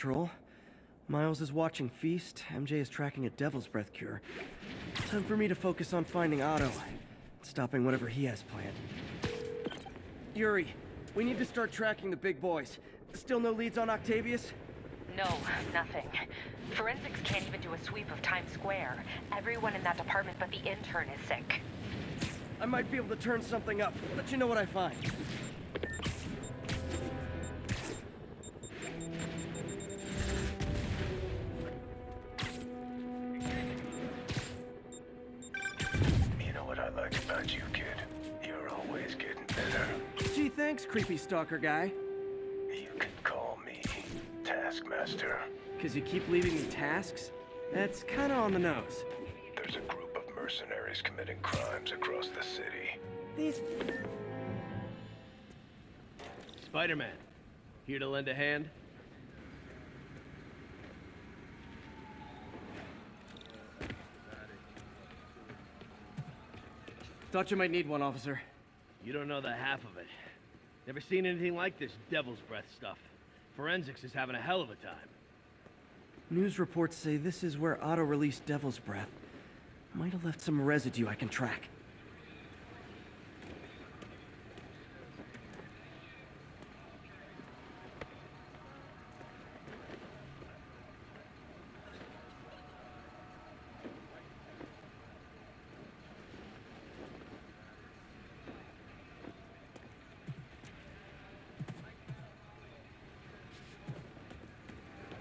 Patrol. Miles is watching Feast. MJ is tracking a Devil's Breath cure. Time for me to focus on finding Otto. Stopping whatever he has planned. Yuri, we need to start tracking the big boys. Still no leads on Octavius? No, nothing. Forensics can't even do a sweep of Times Square. Everyone in that department but the intern is sick. I might be able to turn something up. Let you know what I find. You know what I like about you, kid? You're always getting better. Gee, thanks, creepy stalker guy. You can call me Taskmaster. 'Cause you keep leaving me tasks? That's kinda on the nose. There's a group of mercenaries committing crimes across the city. These... Spider-Man, here to lend a hand? Thought you might need one, officer. You don't know the half of it. Never seen anything like this Devil's Breath stuff. Forensics is having a hell of a time. News reports say this is where Otto released Devil's Breath. Might have left some residue I can track.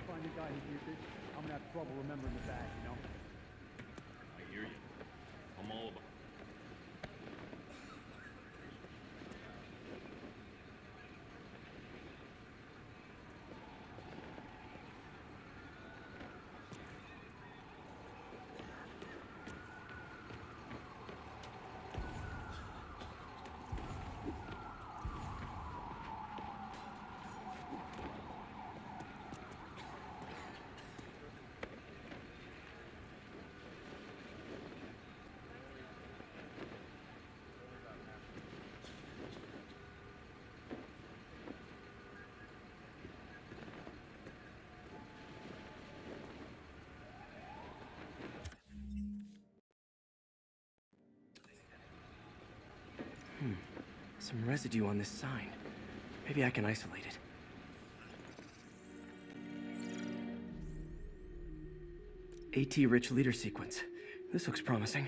Find the guy who used it. I'm gonna have trouble remembering the bag, you know? I hear you. I'm all about. Some residue on this sign. Maybe I can isolate it. AT-rich leader sequence. This looks promising.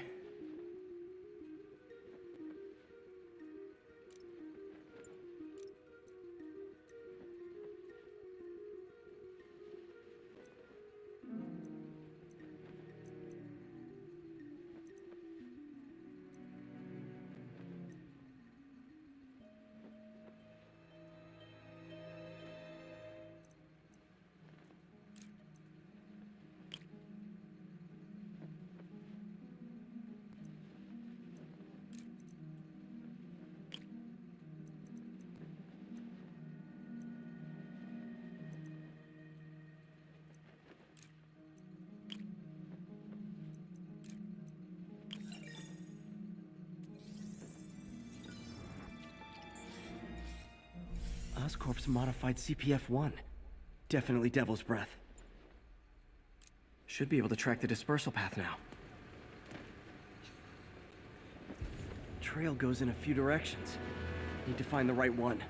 Oscorp's modified CPF-1. Definitely Devil's Breath. Should be able to track the dispersal path now. Trail goes in a few directions. Need to find the right one.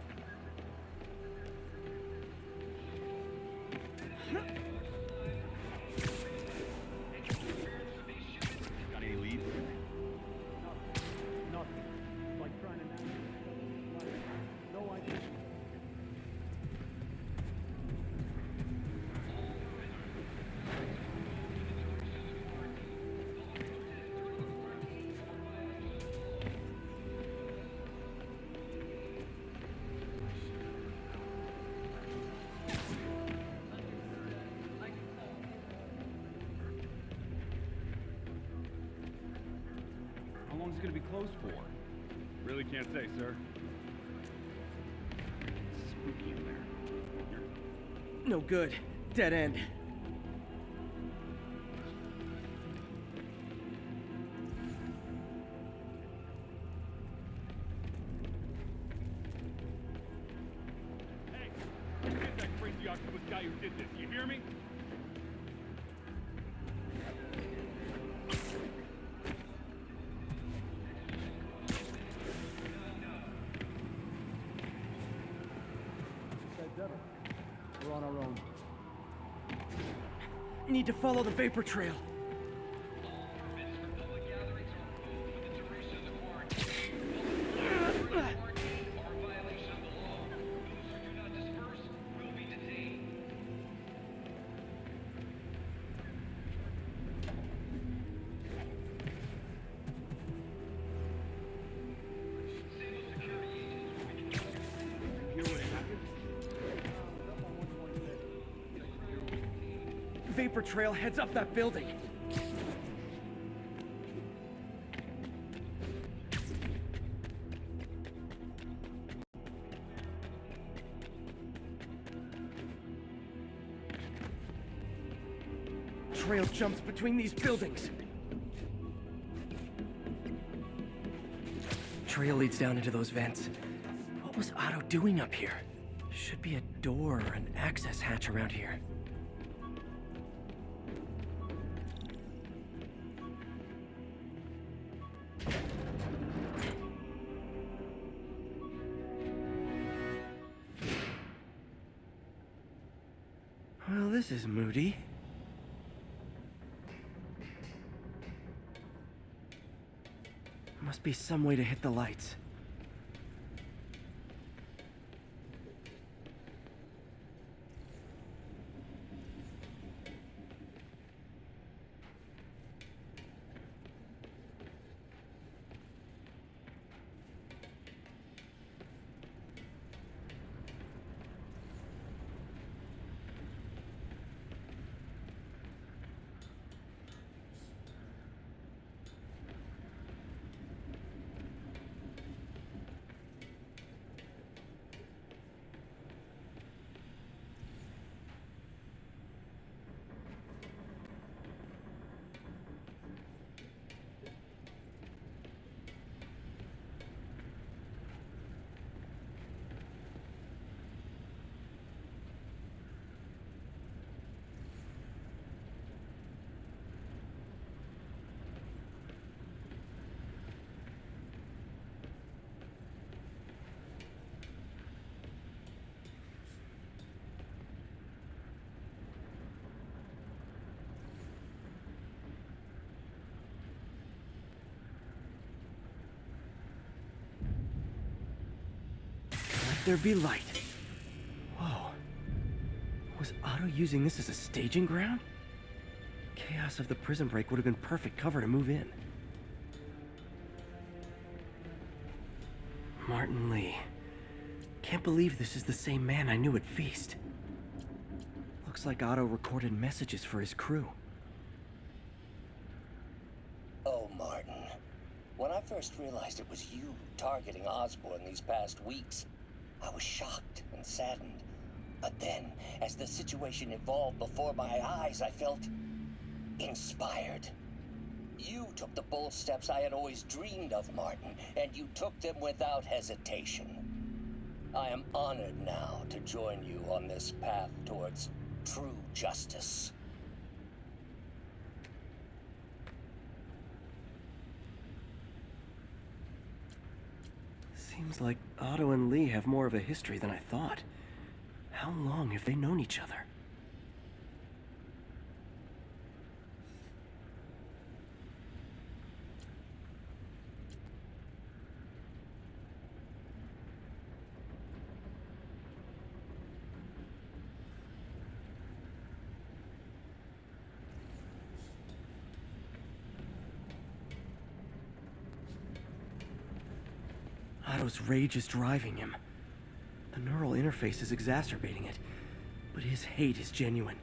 Got any leads? Nothing. It's like trying to navigate. No idea. How long is it gonna be closed for? Really can't say, sir. It's spooky in there. No good. Dead end. Hey, get that crazy octopus guy who did this, you hear Need to follow the vapor trail. Vapor trail heads up that building. Trail jumps between these buildings. Trail leads down into those vents. What was Otto doing up here? Should be a door or an access hatch around here. Well, this is moody. Must be some way to hit the lights. Let there be light. Whoa. Was Otto using this as a staging ground? Chaos of the prison break would have been perfect cover to move in. Martin Lee. Can't believe this is the same man I knew at Feast. Looks like Otto recorded messages for his crew. Oh, Martin. When I first realized it was you targeting Osborn these past weeks, I was shocked and saddened. But then, as the situation evolved before my eyes, I felt inspired. You took the bold steps I had always dreamed of, Martin, and you took them without hesitation. I am honored now to join you on this path towards true justice. Seems like Otto and Lee have more of a history than I thought. How long have they known each other? Otto's rage is driving him. The neural interface is exacerbating it, but his hate is genuine.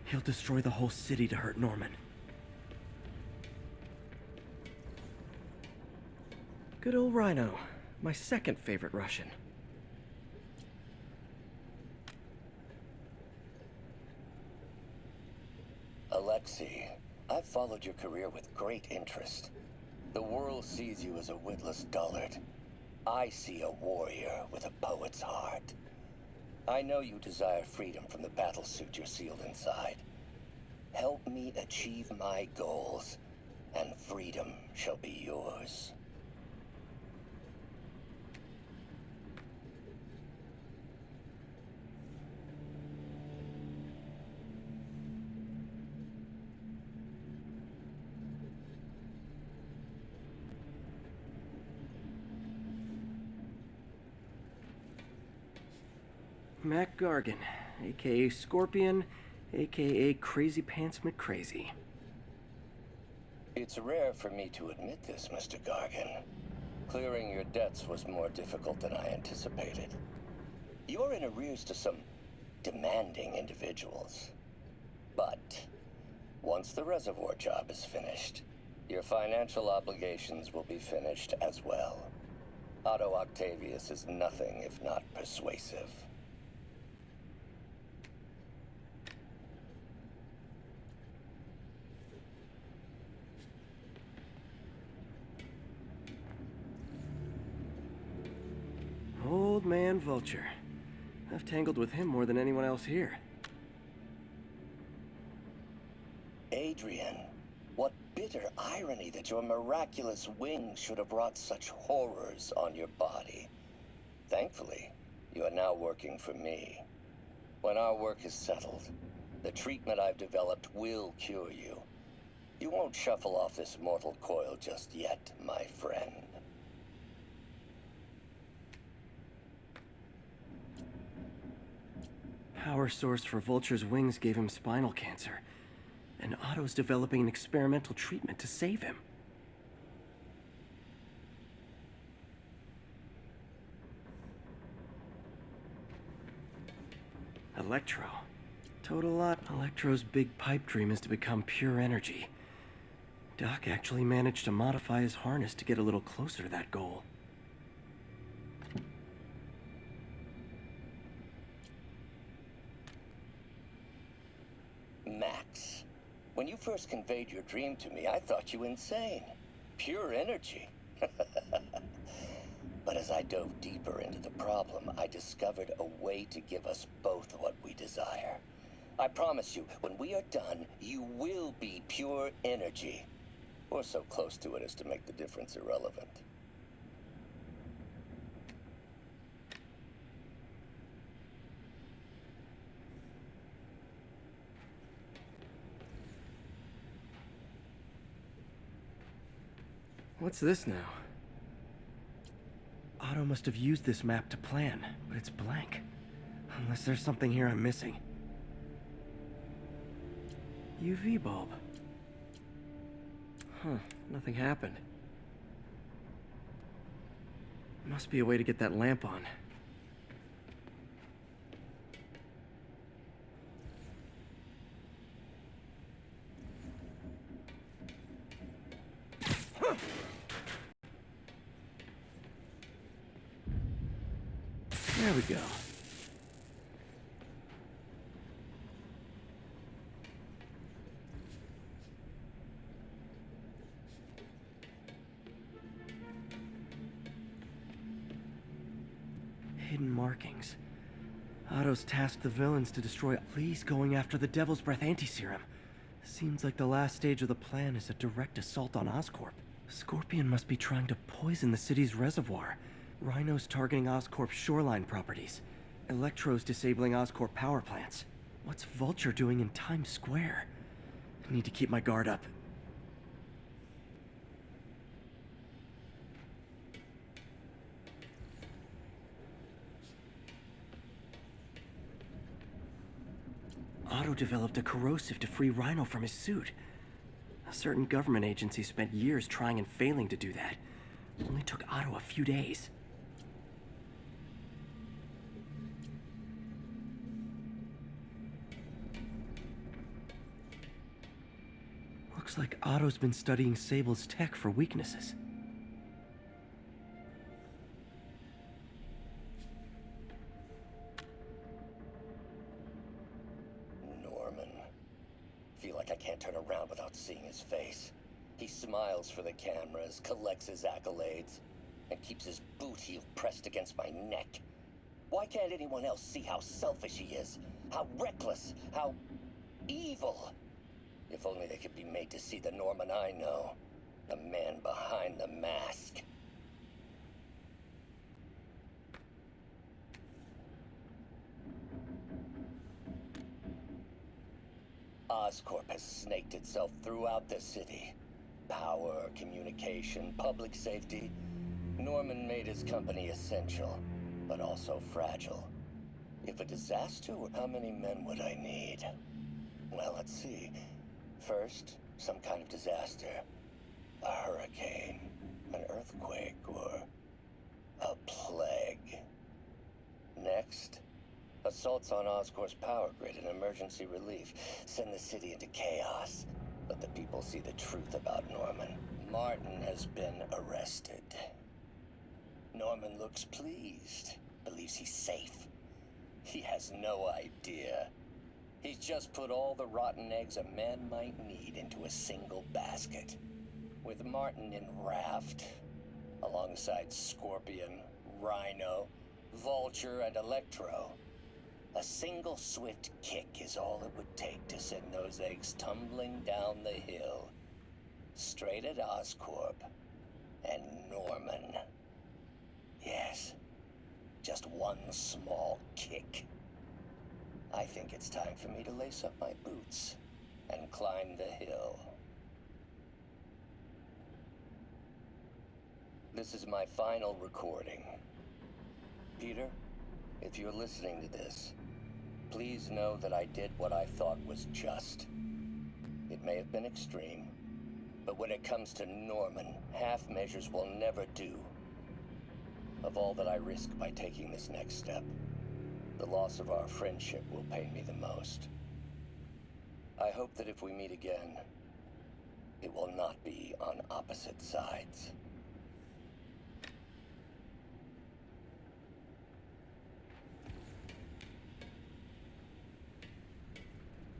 He'll destroy the whole city to hurt Norman. Good old Rhino, my second favorite Russian. Alexei, I've followed your career with great interest. The world sees you as a witless dullard. I see a warrior with a poet's heart. I know you desire freedom from the battlesuit you're sealed inside. Help me achieve my goals, and freedom shall be yours. Mac Gargan, aka Scorpion, aka Crazy Pants McCrazy. It's rare for me to admit this, Mr. Gargan. Clearing your debts was more difficult than I anticipated. You're in arrears to some demanding individuals. But once the reservoir job is finished, your financial obligations will be finished as well. Otto Octavius is nothing if not persuasive. Old man Vulture. I've tangled with him more than anyone else here. Adrian, what bitter irony that your miraculous wings should have wrought such horrors on your body. Thankfully, you are now working for me. When our work is settled, the treatment I've developed will cure you. You won't shuffle off this mortal coil just yet, my friend. Power source for Vulture's wings gave him spinal cancer, and Otto's developing an experimental treatment to save him. Electro. Total lot. Electro's big pipe dream is to become pure energy. Doc actually managed to modify his harness to get a little closer to that goal. Max, when you first conveyed your dream to me, I thought you insane. Pure energy. But as I dove deeper into the problem, I discovered a way to give us both what we desire. I promise you, when we are done, you will be pure energy. Or so close to it as to make the difference irrelevant. What's this now? Otto must have used this map to plan, but it's blank. Unless there's something here I'm missing. UV bulb. Huh, nothing happened. Must be a way to get that lamp on. There we go. Hidden markings. Otto's tasked the villains to destroy. Please going after the Devil's Breath anti-serum. Seems like the last stage of the plan is a direct assault on Oscorp. Scorpion must be trying to poison the city's reservoir. Rhino's targeting Oscorp's shoreline properties. Electro's disabling Oscorp power plants. What's Vulture doing in Times Square? I need to keep my guard up. Otto developed a corrosive to free Rhino from his suit. A certain government agency spent years trying and failing to do that. It only took Otto a few days. Looks like Otto's been studying Sable's tech for weaknesses. Norman. Feel like I can't turn around without seeing his face. He smiles for the cameras, collects his accolades, and keeps his boot heel pressed against my neck. Why can't anyone else see how selfish he is? How reckless? How evil? If only they could be made to see the Norman I know. The man behind the mask. Oscorp has snaked itself throughout the city. Power, communication, public safety. Norman made his company essential, but also fragile. If a disaster were... How many men would I need? Well, let's see. First, some kind of disaster. A hurricane, an earthquake, or a plague. Next, assaults on Oscorp's power grid and emergency relief. Send the city into chaos. Let the people see the truth about Norman. Martin has been arrested. Norman looks pleased. Believes he's safe. He has no idea. He's just put all the rotten eggs a man might need into a single basket. With Martin in raft, alongside Scorpion, Rhino, Vulture, and Electro, a single swift kick is all it would take to send those eggs tumbling down the hill, straight at Oscorp and Norman. Yes, just one small kick. I think it's time for me to lace up my boots and climb the hill. This is my final recording. Peter, if you're listening to this, please know that I did what I thought was just. It may have been extreme, but when it comes to Norman, half measures will never do. Of all that I risk by taking this next step, the loss of our friendship will pain me the most. I hope that if we meet again, it will not be on opposite sides.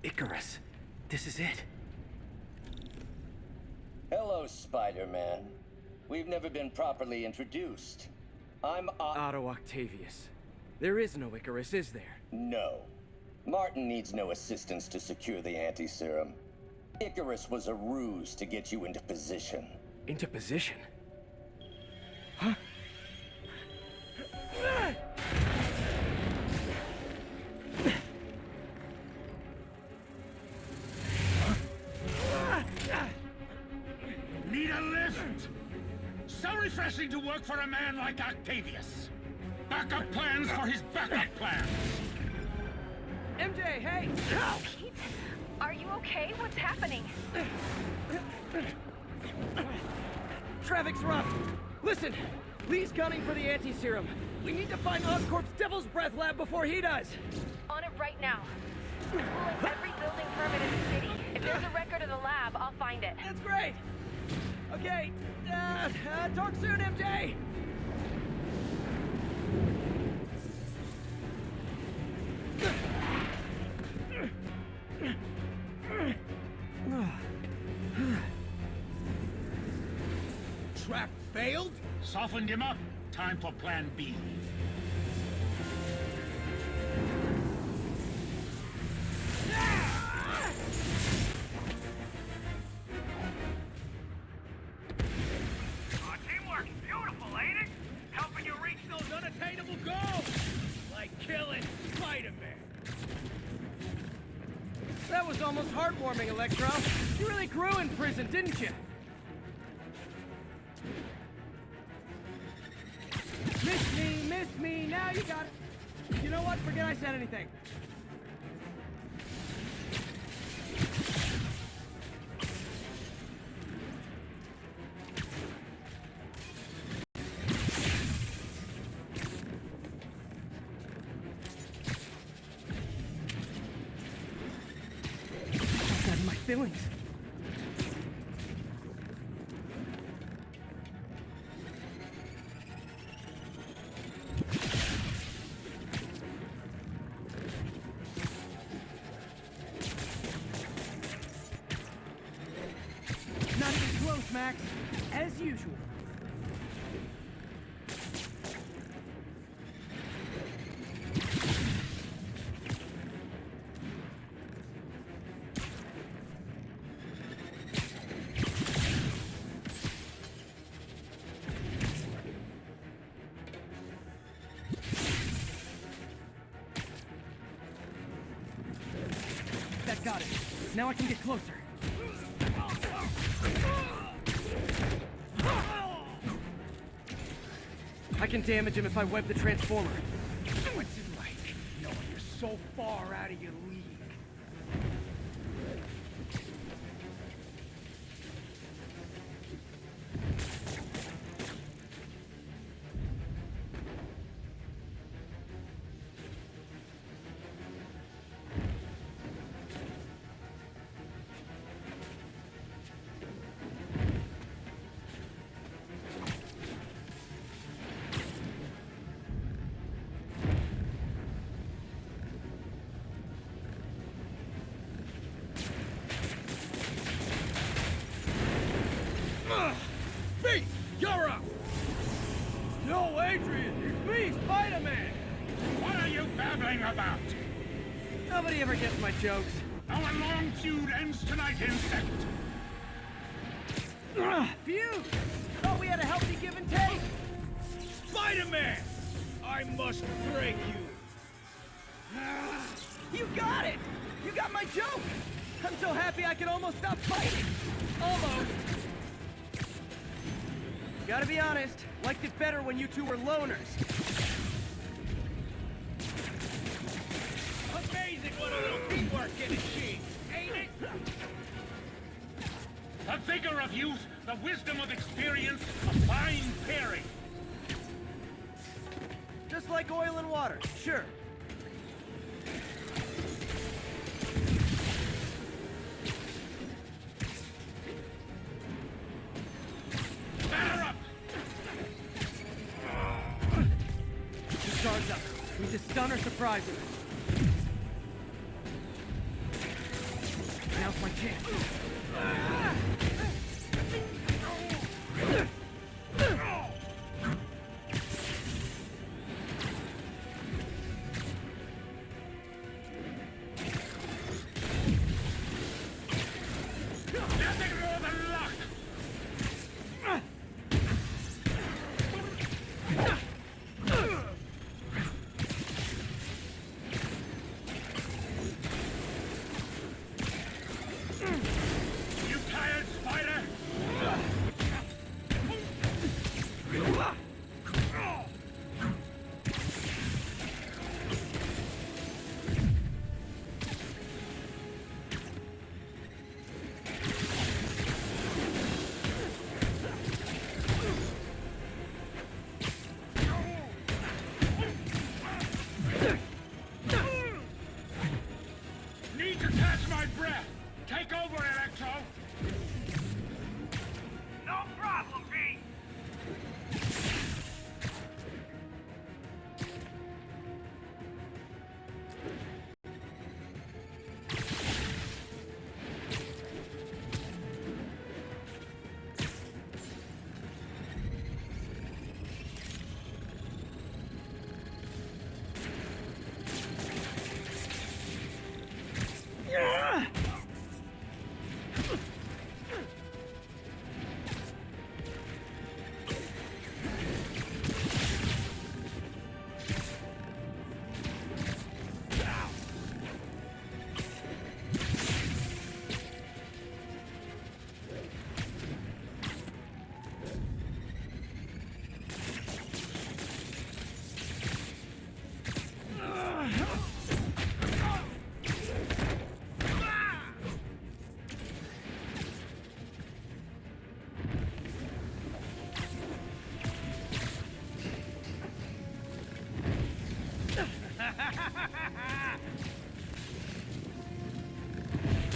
Icarus, this is it. Hello, Spider-Man. We've never been properly introduced. I'm Otto Octavius. There is no Icarus, is there? No. Martin needs no assistance to secure the anti-serum. Icarus was a ruse to get you into position. Into position? Huh? Need a lift? So refreshing to work for a man like Octavius. Backup plans for his backup plans. MJ, hey! Pete, are you okay? What's happening? Traffic's rough. Listen, Lee's gunning for the anti-serum. We need to find Oscorp's Devil's Breath lab before he does. On it right now. Pulling every building permit in the city. If there's a record of the lab, I'll find it. That's great. Okay, talk soon, MJ. Trap failed? Softened him up. Time for plan B. Teamwork's beautiful, ain't it? Helping you reach those unattainable goals! Like killing Spider-Man. That was almost heartwarming, Electro. You really grew in prison, didn't you? Miss me, now you got it. You know what? Forget I said anything. I got in my feelings. Not even close, Max. As usual. That got it. Now I can get closer. I can damage him if I web the transformer. What's it like, knowing so far out of your league. Beast, you're up! No, Adrian! It's me, Spider-Man! What are you babbling about? Nobody ever gets my jokes. Our long feud ends tonight, insect. Feud! Thought we had a healthy give and take! Spider-Man! I must break you! You got it! You got my joke! I'm so happy I can almost stop fighting! Almost! Gotta be honest, liked it better when you two were loners. Amazing what a little teamwork can achieve, ain't it? The vigor of youth, the wisdom of experience, a fine pairing. Just like oil and water, sure. Batter up! Two guards up. Need to stun or surprise him. Now's my chance. Nothing more than luck! You tired, Spider? Need to catch my breath. Take over, Electro. No problem, Pete.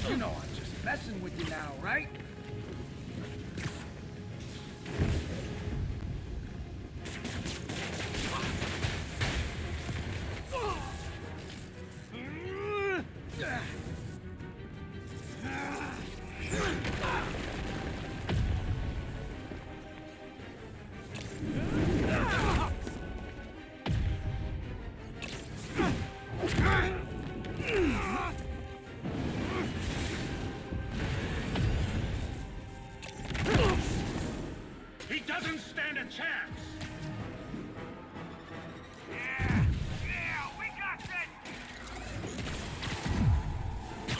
You know I'm just messing with you now, right? He doesn't stand a chance.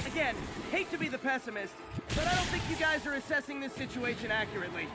Again, hate to be the pessimist, but I don't think you guys are assessing this situation accurately.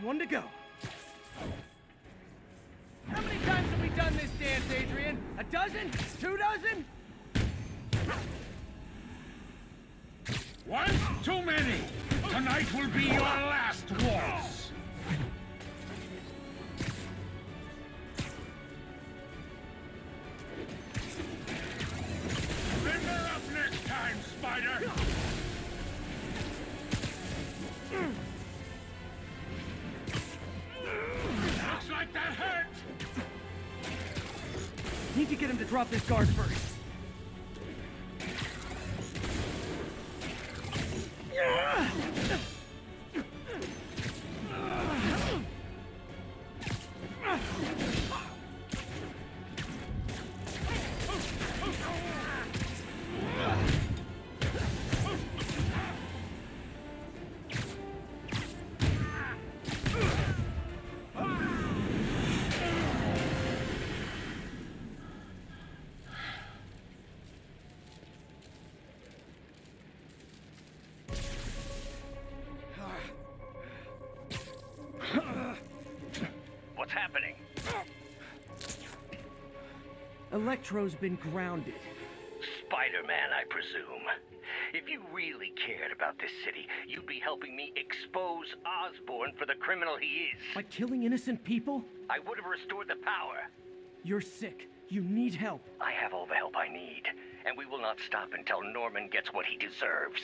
One to go. How many times have we done this dance, Adrian? A dozen? 2 dozen? Once too many. Tonight will be your last waltz. Remember up next time, Spider. Looks like that hurt. Need to get him to drop this guard first. What's happening? Electro's been grounded. Spider-Man, I presume. If you really cared about this city, you'd be helping me expose Osborn for the criminal he is. By killing innocent people? I would have restored the power. You're sick. You need help. I have all the help I need, and we will not stop until Norman gets what he deserves.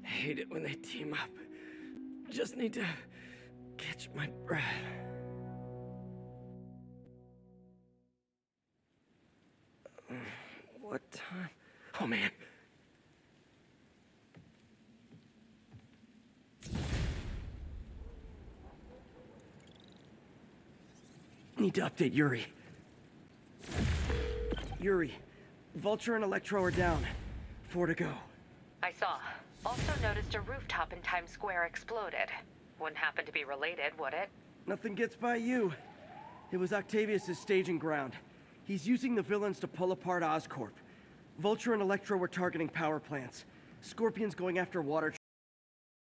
I hate it when they team up. Just need to catch my breath. What time? Oh, man. Need to update Yuri. Yuri, Vulture and Electro are down. 4 to go. I saw. Also noticed a rooftop in Times Square exploded. Wouldn't happen to be related, would it? Nothing gets by you. It was Octavius' staging ground. He's using the villains to pull apart Oscorp. Vulture and Electro were targeting power plants. Scorpion's going after water